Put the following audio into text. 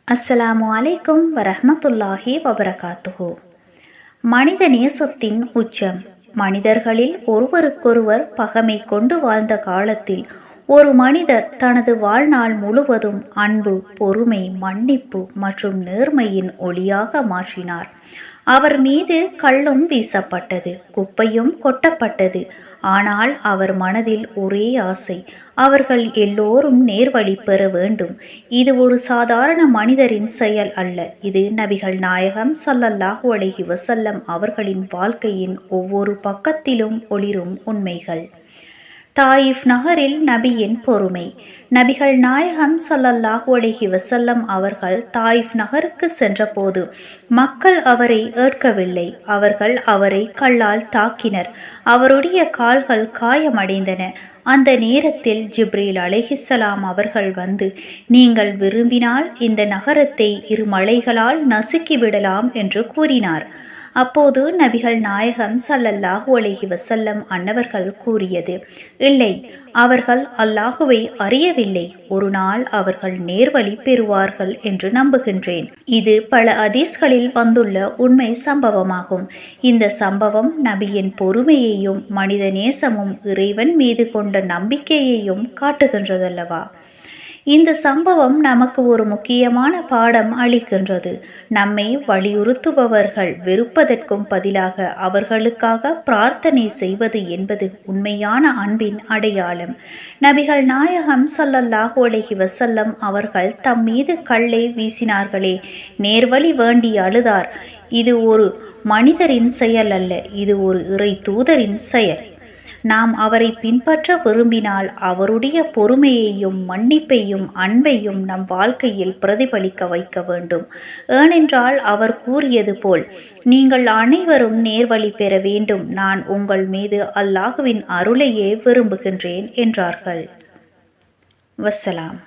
அஸ்ஸலாமு அலைக்கும் வரஹ்மத்துல்லாஹி வபரகாத்துஹு. மனித நேசத்தின் உச்சம். மனிதர்களில் ஒருவருக்கொருவர் பகைமை கொண்டு வாழ்ந்த காலத்தில் ஒரு மனிதர் தனது வாழ்நாள் முழுவதும் அன்பு, பொறுமை, மன்னிப்பு மற்றும் நேர்மையின் ஒளியாக மாற்றினார். அவர் மீது கல்லும் வீசப்பட்டது, குப்பையும் கொட்டப்பட்டது. ஆனால் அவர் மனதில் ஒரே ஆசை, அவர்கள் எல்லோரும் நேர்வழி பெற வேண்டும். இது ஒரு சாதாரண மனிதரின் செயல் அல்ல, இது நபிகள் நாயகம் ஸல்லல்லாஹு அலைஹி வஸல்லம் அவர்களின் வாழ்க்கையின் ஒவ்வொரு பக்கத்திலும் ஒளிரும் உண்மைகள். தாயிஃப் நகரில் நபியின் பொறுமை. நபிகள் நாயகம் ஸல்லல்லாஹு அலைஹி வஸல்லம் அவர்கள் தாயிஃப் நகருக்கு சென்றபோது மக்கள் அவரை ஏற்கவில்லை. அவர்கள் அவரை கல்லால் தாக்கினர். அவருடைய கால்கள் காயமடைந்தன. அந்த நேரத்தில் ஜிப்ரீல் அலைஹிஸ்ஸலாம் அவர்கள் வந்து, நீங்கள் விரும்பினால் இந்த நகரத்தை 2 மலைகளால் நசுக்கிவிடலாம் என்று கூறினார். அப்போது நபிகள் நாயகம் ஸல்லல்லாஹு அலைஹி வஸல்லம் அன்னவர்கள் கூறியது, இல்லை, அவர்கள் அல்லாஹுவை அறியவில்லை. ஒரு நாள் அவர்கள் நேர்வழி பெறுவார்கள் என்று நம்புகின்றேன். இது பல ஹதீஸ்களில் வந்துள்ள உண்மை சம்பவமாகும். இந்த சம்பவம் நபியின் பொறுமையையும் மனித நேசமும் இறைவன் மீது கொண்ட நம்பிக்கையையும் காட்டுகின்றதல்லவா? இந்த சம்பவம் நமக்கு ஒரு முக்கியமான பாடம் அளிக்கின்றது. நம்மை வலியுறுத்துபவர்கள் வெறுப்பதற்கும் பதிலாக அவர்களுக்காக பிரார்த்தனை செய்வது என்பது உண்மையான அன்பின் அடையாளம். நபிகள் நாயகம் ஸல்லல்லாஹு அலைஹி வஸல்லம் அவர்கள் தம் மீது கல்லை வீசினார்களே, நேர்வழி வேண்டி அழுதார். இது ஒரு மனிதரின் செயல் அல்ல, இது ஒரு இறை தூதரின் செயல். நாம் அவரை பின்பற்ற விரும்பினால் அவருடைய பொறுமையையும் மன்னிப்பையும் அன்பையும் நம் வாழ்க்கையில் பிரதிபலிக்க வைக்க வேண்டும். ஏனென்றால் அவர் கூறியது போல், நீங்கள் அனைவரும் நேர்வழி பெற வேண்டும், நான் உங்கள் மீது அல்லாஹுவின் அருளையே விரும்புகின்றேன் என்றார்கள். வஸ்ஸலாம்.